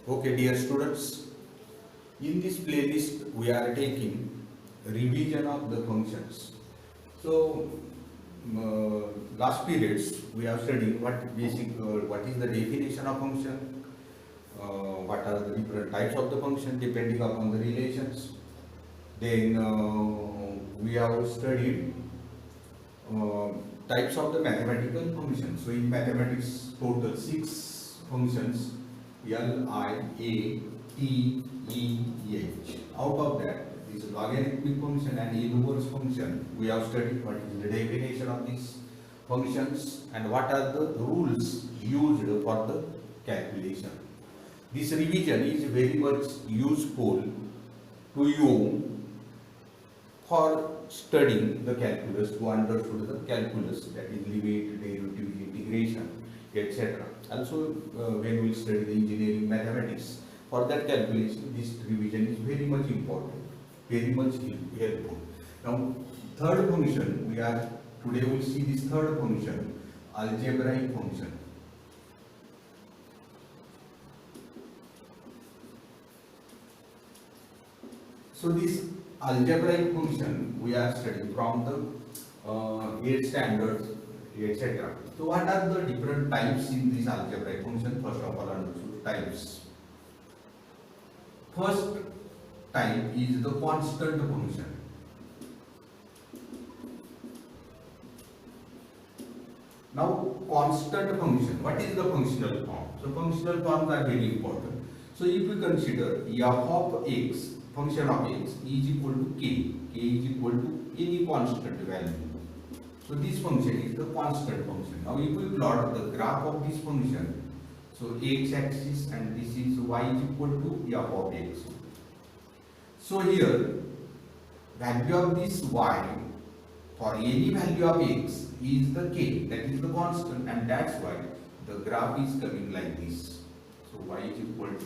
Okay, dear students, in this playlist we are taking revision of the functions. So, last periods we have studied what is the definition of function, what are the different types of the function depending upon the relations. Then we have studied uh, types of the mathematical functions. So in mathematics, total 6 functions: L, I, A, T, E, H. Out of that, this logarithmic function and inverse function, we have studied what is the definition of these functions and what are the rules used for the calculation. This revision is very much useful to you for studying the calculus, to understand the calculus, that is limit, derivative, integration, etc. Also, when we study the engineering mathematics, for that calculation, this revision is very much important, very much helpful. Now, third function, today we will see this third function, algebraic function. So this algebraic function we are studying from the 8 standards, etc. So what are the different types in this algebraic function? First of all, understood types. First type is the constant function. Now, constant function, what is the functional form? So functional forms are very important. So if we consider f of x, function of x is equal to k is equal to any constant value. So this function is the constant function. Now if we plot the graph of this function, so x axis and this is y is equal to f of x. So here value of this y for any value of x is the k, that is the constant, and that's why the graph is coming like this. So y is equal to k.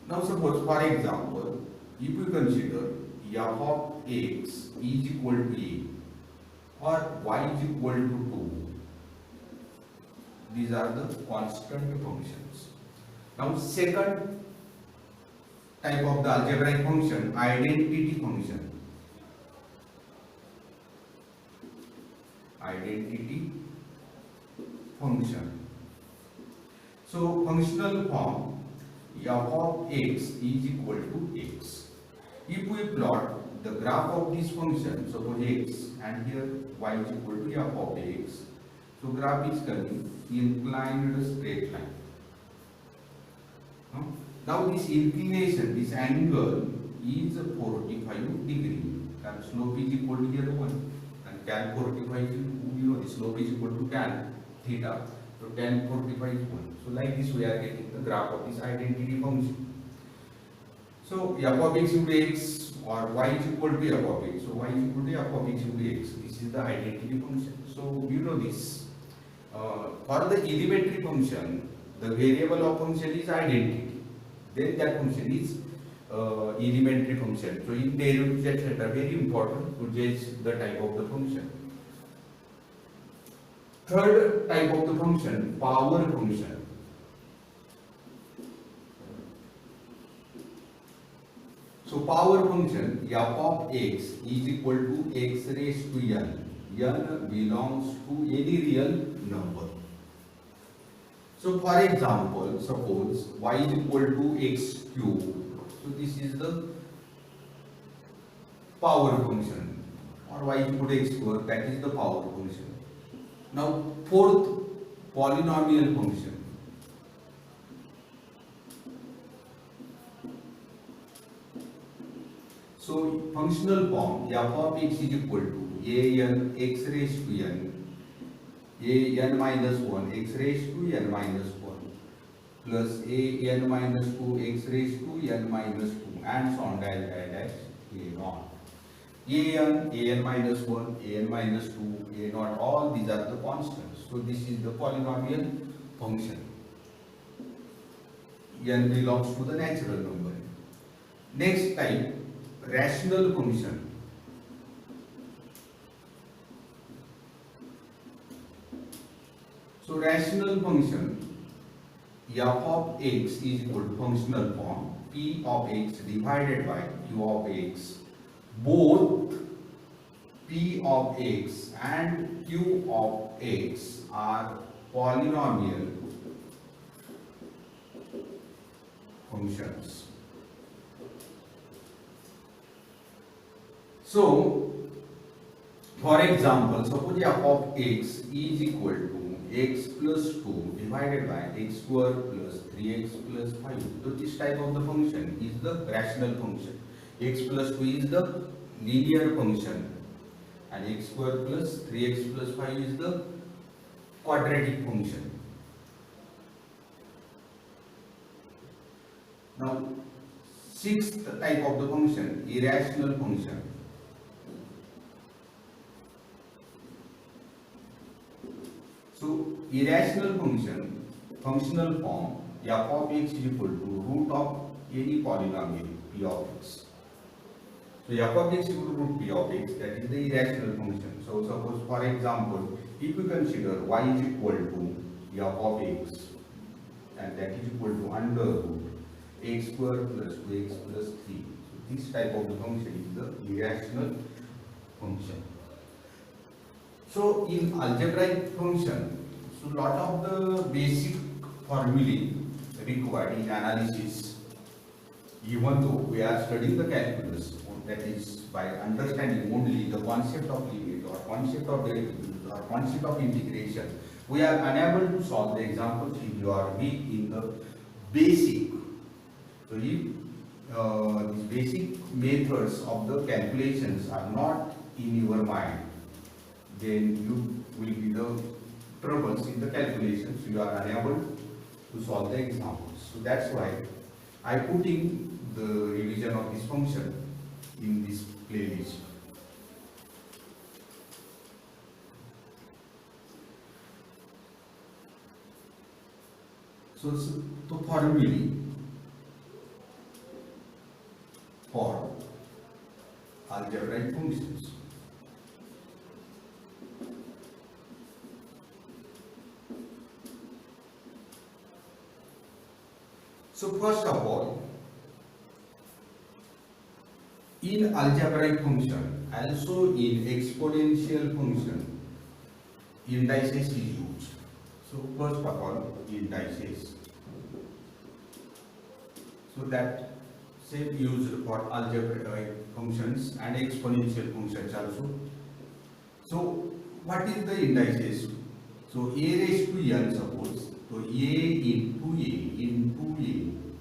Now suppose, for example, if we consider f of x is equal to a or y is equal to 2, these are the constant functions. Now second type of the algebraic function, identity function. Identity function. So functional form f of x is equal to x. If we plot the graph of this function, suppose x and here y is equal to f of x, so graph is coming inclined straight line. Now this inclination, this angle is 45 degree, and slope is equal to here 1, and tan 45 is, the slope is equal to tan theta, so tan 45 is 1. So like this we are getting the graph of this identity function. So f of x into x or y is equal to f of x, so y is equal to f of x into x, this is the identity function. So you know this. For the elementary function, the variable of function is identity. Then that function is elementary function. So in derivatives, etc., very important to judge the type of the function. Third type of the function, power function. So power function f of x is equal to x raised to n. N belongs to any real number. So for example, suppose y is equal to x cube. So this is the power function, or y is equal to x square, that is the power function. Now fourth, polynomial function. So functional form f of x is equal to a n x raised to n, a n minus 1 x raised to n minus 1 plus a n minus 2 x raised to n minus 2 and so on dash dash a naught. A n minus 1, a n minus 2, a naught, all these are the constants. So this is the polynomial function. N belongs to the natural number. Next type, rational function. So rational function f of x is equal to functional form p of x divided by q of x. Both p of x and q of x are polynomial functions. So, for example, suppose f of x is equal to x plus 2 divided by x square plus 3x plus 5. So, this type of the function is the rational function. X plus 2 is the linear function and x square plus 3x plus 5 is the quadratic function. Now, sixth type of the function, irrational function. So, irrational function, functional form, f of x is equal to root of any polynomial p of x. So, f of x is equal to root p of x, that is the irrational function. So, suppose for example, if you consider y is equal to f of x and that is equal to under root x square plus 2x plus 3. So, this type of the function is the irrational function. So, in algebraic function, so lot of the basic formulae required in analysis, even though we are studying the calculus, that is by understanding only the concept of limit or concept of derivatives or concept of integration, we are unable to solve the examples if you are weak in the basic. So, if these basic methods of the calculations are not in your mind, then you will be the troubles in the calculations. You are unable to solve the examples. So that's why I put in the revision of this function in this playlist. So the formulae for algebraic functions. So first of all, in algebraic function, also in exponential function, indices is used. So first of all, indices. So that same used for algebraic functions and exponential functions also. So what is the indices? So a raised to n, suppose. So a into a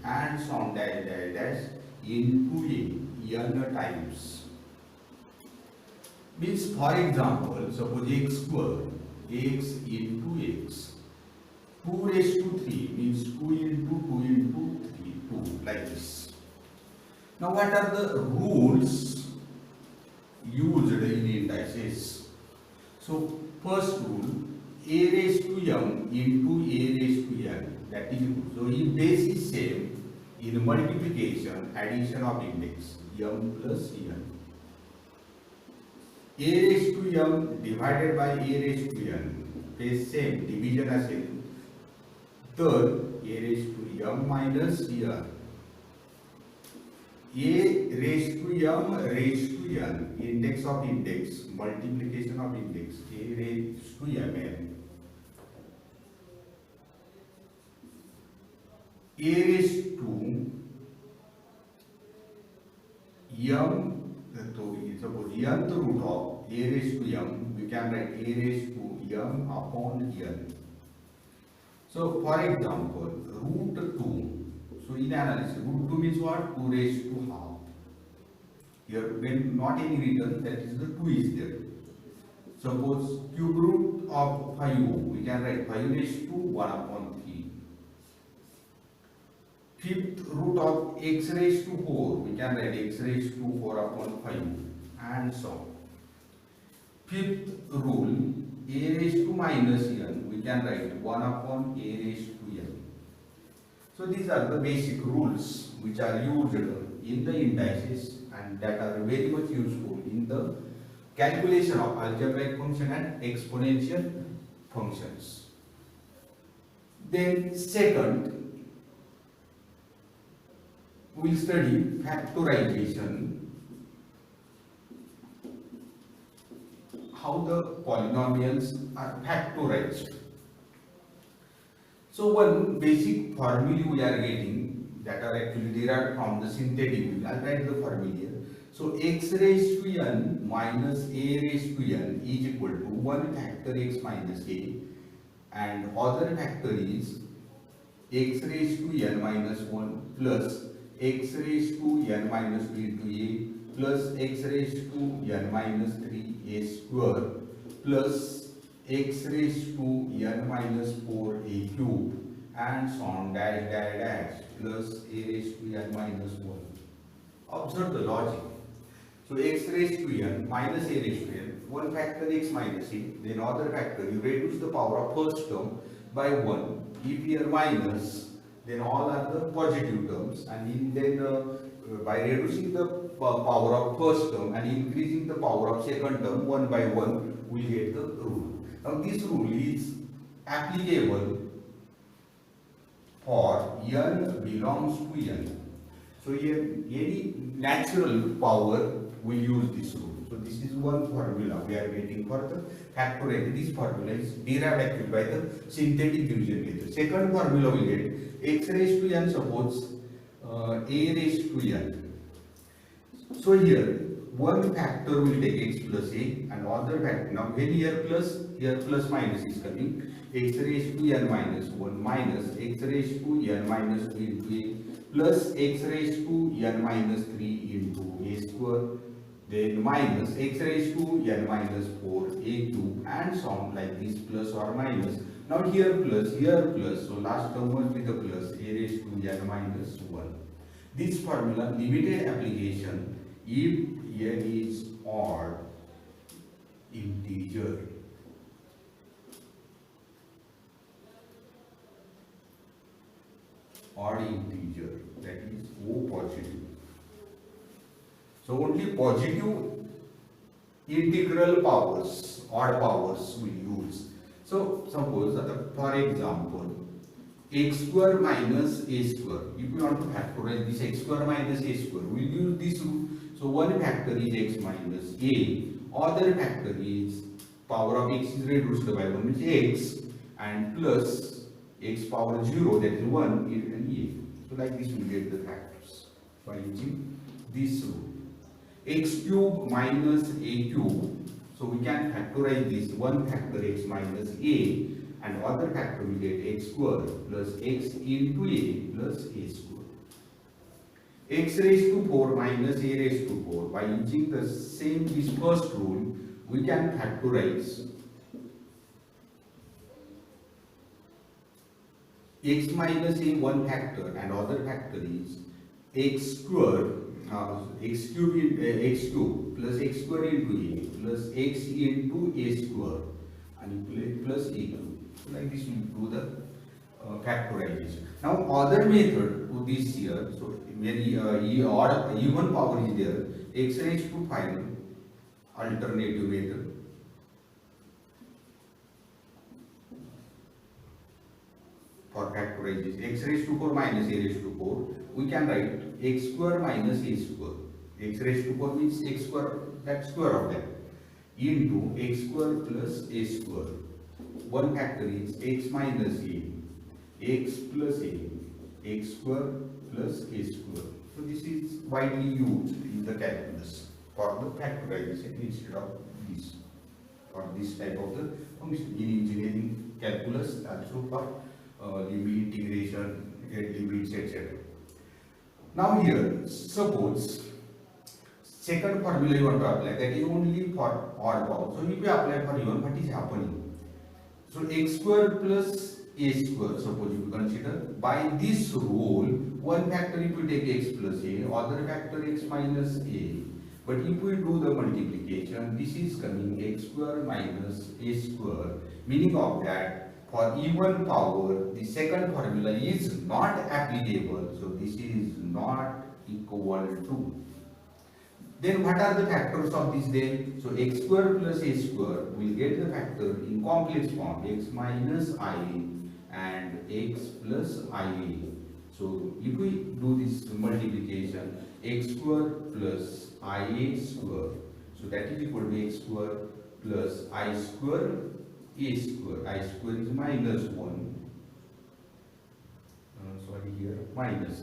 and so on dash into a n times. Means for example, suppose x square, x into x. 2 raised to 3 means 2 into 3, 2, like this. Now what are the rules used in indices? So first rule, a raised to m into a raised to n, that is, so if base is same, in multiplication, addition of index, m plus n. A raised to m divided by a raised to n, base same, division as same. Third, a raised to m minus n. A raised to m raised to n, index of index, multiplication of index, a raised to mn. A raised to m, so suppose nth root of a raised to m, we can write a raised to m upon n. So for example, root 2, so in analysis, root 2 means what? 2 raised to half. Here when not any written, that is the 2 is there. Suppose cube root of 5, we can write 5 raised to 1 upon 3. Fifth root of x raised to 4, we can write x raised to 4 upon 5 and so on. Fifth rule, a raised to minus n, we can write 1 upon a raised to n. So these are the basic rules which are used in the indices and that are very much useful in the calculation of algebraic function and exponential functions. Then second, we will study factorization, how the polynomials are factorized. So one basic formula we are getting that are actually derived from the synthetic. I'll write the formula. So x raised to n minus a raised to n is equal to 1 factor x minus a, and other factor is x raised to n minus 1 plus x raised to n minus 2 into a plus x raised to n minus 3 a square plus x raised to n minus 4 a cube and so on dash dash dash plus a raised to n minus 1. Observe the logic. So x raised to n minus a raised to n, one factor x minus a, then other factor, you reduce the power of first term by 1. If here minus, then all are the positive terms, and then by reducing the power of first term and increasing the power of second term 1 by 1, we get the rule. Now this rule is applicable for n belongs to n. So here any natural power will use this rule. So this is one formula we are getting for the factorization. This formula is derived actually by the synthetic division method. Second formula we get x raised to n, suppose a raised to n. So here one factor will take x plus a and other factor. Now when here plus minus is coming, x raised to n minus 1 minus x raised to n minus 2 into a plus x raised to n minus 3 into a square, then minus x raised to n minus 4 a cube and so on like this, plus or minus. Now here plus, so last term must be the plus, a raised to n minus 1. This formula limited application if n is odd integer. Odd integer, that is O positive. So only positive integral powers, odd powers we use. So suppose for example x square minus a square. If we want to factorize this x square minus a square, we will use this rule. So one factor is x minus a, other factor is power of x is reduced by 1 which is x and plus x power 0, that is 1 and a. So like this we get the factors by using this rule. X cube minus a cube, so we can factorize this, one factor x minus a and other factor we get x square plus x into a plus a square. X raised to 4 minus a raised to 4, by using the same this first rule we can factorize x minus a one factor and other factor is x square x cube x cube plus x square into a plus x into a square and plus a cube. So like this we do the factorization. Now other method to this here, so when even power is there, x raised to 5 alternative method. For factorization, x raised to 4 minus a raised to 4, we can write x square minus a square. X raised to 4 means x square, that square of that, into x square plus a square. One factor is x minus a, x plus a, x square plus a square. So this is widely used in the calculus for the factorization instead of this, for this type of the function in engineering calculus, also for limit integration, limits, etc. Now here, suppose second formula you want to apply, that is only for odd power. So if you apply for even, what is happening? So x square plus a square, suppose you consider, by this rule, one factor if we take x plus a, other factor x minus a. But if we do the multiplication, this is coming x square minus a square, meaning of that for even power, the second formula is not applicable. So this is not equal to. Then what are the factors of this then? So x square plus a square will get the factor in complex form, x minus I and x plus IA. So if we do this multiplication, x square plus ia square, so that is equal to x square plus I square a square. I square is minus 1. Sorry, here minus.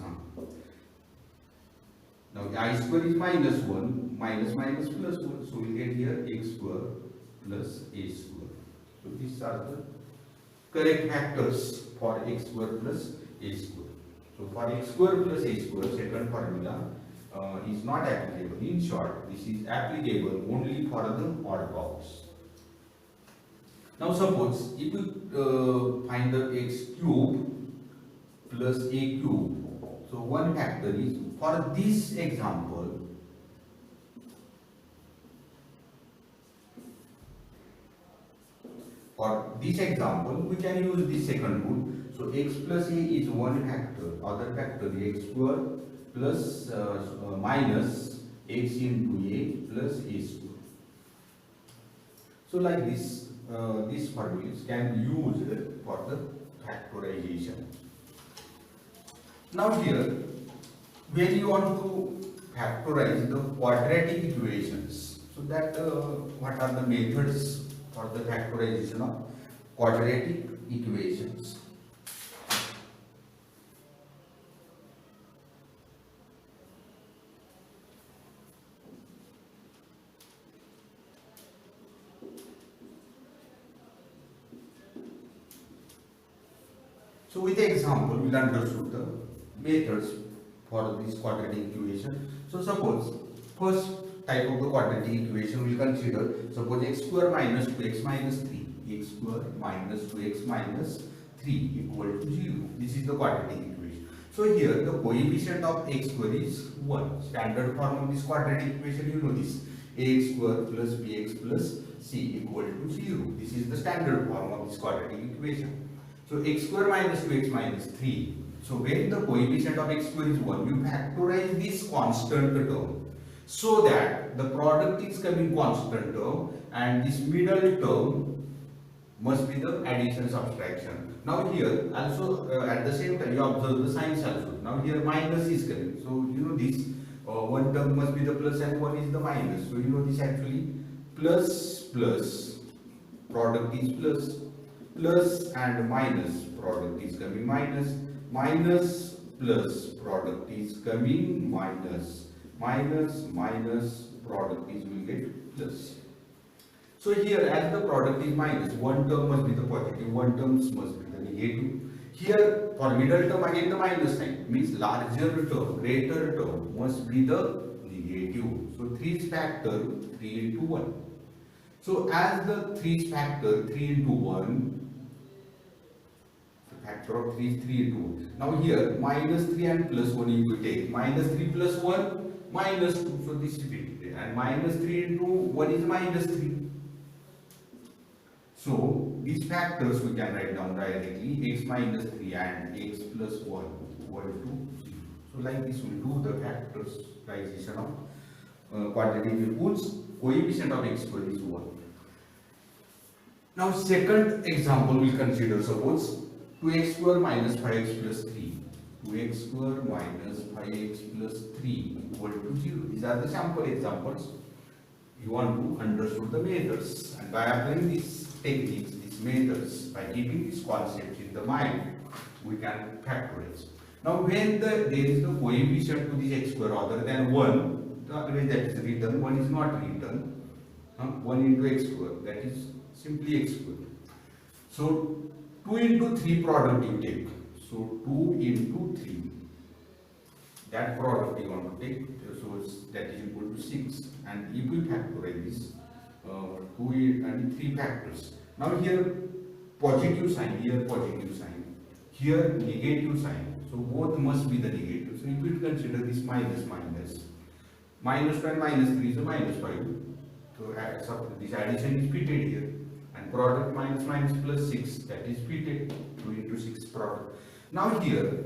Now I square is minus 1, minus minus plus 1. So we get here x square plus a square. So these are the correct factors for x square plus a square. So for x square plus a square, second formula is not applicable. In short, this is applicable only for the odd box. Now suppose if you find the x cube plus a cube, so one factor is, for this example, we can use the second rule. So x plus a is one factor, other factor is x square plus minus x into a plus a square. So like this, these formulas can be used for the factorization. Now here, when you want to factorize the quadratic equations, so that what are the methods for the factorization of quadratic equations? So with the example, we'll understand the methods for this quadratic equation. So suppose first type of the quadratic equation we consider, suppose x square minus 2x minus 3, x square minus 2x minus 3 equal to 0. This is the quadratic equation. So here the coefficient of x square is 1. Standard form of this quadratic equation, you know this, ax square plus bx plus c equal to 0. This is the standard form of this quadratic equation. So x square minus 2x minus 3. So when the coefficient of x square is 1, you factorize this constant term so that the product is coming constant term and this middle term must be the addition subtraction. Now here also at the same time you observe the signs also. Now here minus is coming. So you know this one term must be the plus and one is the minus. So you know this actually plus plus product is plus, plus and minus product is coming minus, minus plus product is coming minus, minus minus product is will get plus. So here as the product is minus, one term must be the positive, one term must be the negative. Here for middle term again the minus sign means larger term, greater term must be the negative. So 3 is factor 3 into 1. So as the 3 is factor 3 into 1, factor of 3 is 3 into 1. Now here minus 3 and plus 1 you will take. Minus 3 plus 1 minus 2. So this is it. And minus 3 into 1 is minus 3. So these factors we can write down directly, x minus 3 and x plus 1 equal to 0. So like this we do the factorization of quadratic whose coefficient of x square is 1. Now second example we consider, suppose 2x square minus 5x plus 3. 2x square minus 5x plus 3 equal to 0. These are the sample examples. You want to understand the methods, and by applying these techniques, these methods, by keeping these concepts in the mind, we can factorize. Now when there is the coefficient to this x square other than 1, always that is written, 1 is not written. 1 into x square, that is simply x square. So 2 into 3 product you take. So 2 into 3. That product you want to take. So that is equal to 6. And if we factorize this, 2 and 3 factors. Now here positive sign, here positive sign, here negative sign. So both must be the negative. So if we consider this minus minus, minus 2 and minus 3 is a minus 5. So this addition is fitted here. And product minus minus plus 6, that is fitted. 2 into 6 product. Now here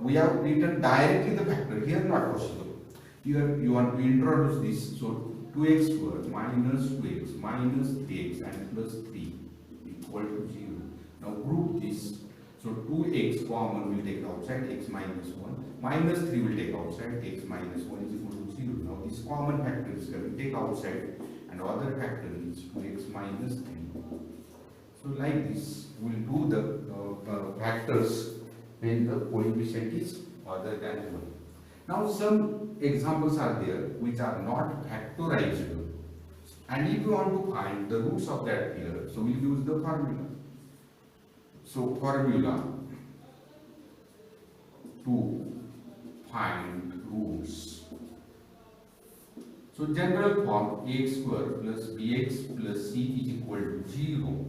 we have written directly the factor, here not possible. Here you want to introduce this, so 2x square minus 2x minus 3x and plus 3 equal to 0. Now group this, So 2x common will take outside, x minus 1. Minus 3 will take outside, x minus 1 is equal to 0. Now this common factor is going to take outside, and other factor is 2x minus 3. So like this, we will do the factors when the coefficient is other than 1. Now some examples are there which are not factorizable, and if you want to find the roots of that pair, so we use the formula. So formula to find roots. So general form ax square plus bx plus c is equal to 0.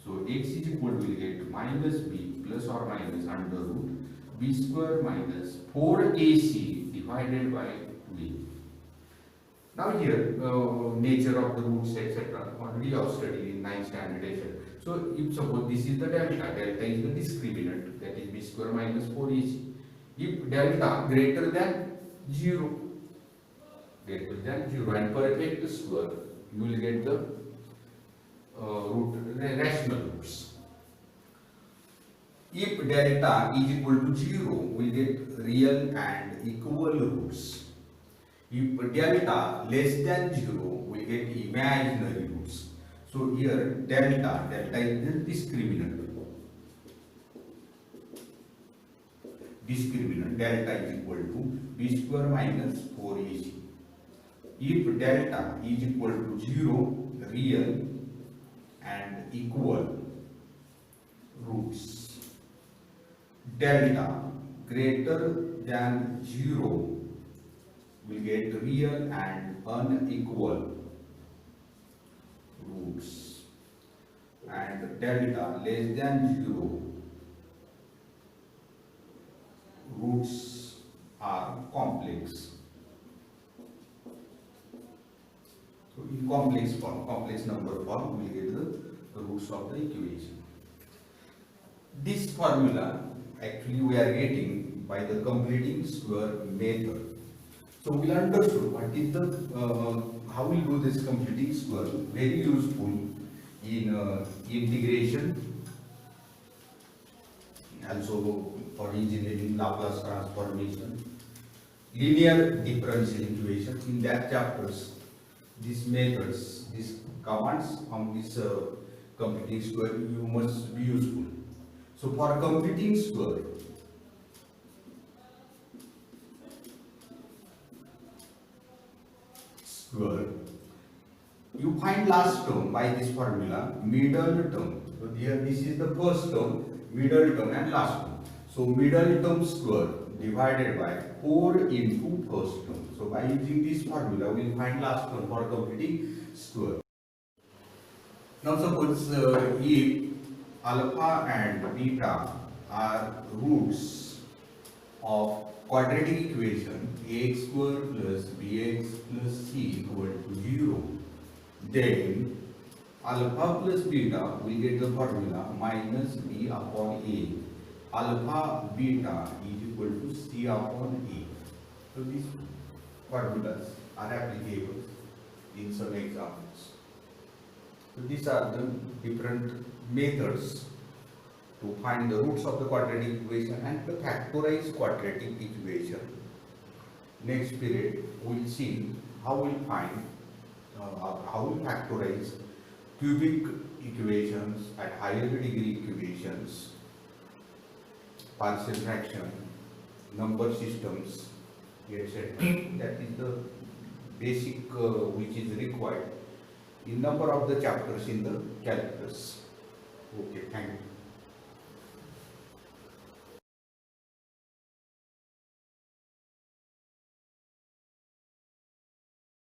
So x is equal to, we get minus b plus or minus under root b square minus 4ac divided by 2a. Now here, nature of the roots, etc. already are studied in 9th standard essay. So if suppose this is the delta is the discriminant, that is b square minus 4ac. If delta greater than 0, and perfect square, you will get the rational roots. If delta is equal to 0, we get real and equal roots. If delta less than 0, we get imaginary roots. So here delta is the discriminant. Delta is equal to b square minus 4ac. If delta is equal to 0, real and equal roots. Delta greater than 0 will get real and unequal roots, and delta less than 0 roots are complex. So in complex number form, we get the roots of the equation. This formula actually we are getting by the completing square method. So we understood what is the how we do this completing square. Very useful in integration, also for engineering, Laplace transformation, linear differential equation. In that chapters, these methods, these commands on this completing square, you must be useful. So for completing square, you find last term by this formula, middle term. So here this is the first term, middle term and last term. So middle term square divided by 4 into first term. So by using this formula, we will find last term for completing square. Now suppose if alpha and beta are roots of quadratic equation ax square plus bx plus c equal to 0, then alpha plus beta will get the formula minus b upon a. Alpha beta is equal to c upon a. So these formulas are applicable in some examples. So these are the different methods to find the roots of the quadratic equation and the factorized quadratic equation. Next period we will see how we find how we factorize cubic equations at higher degree equations, partial fraction, number systems, etc. That is the basic which is required in number of the chapters in the calculus. Okay, thank you.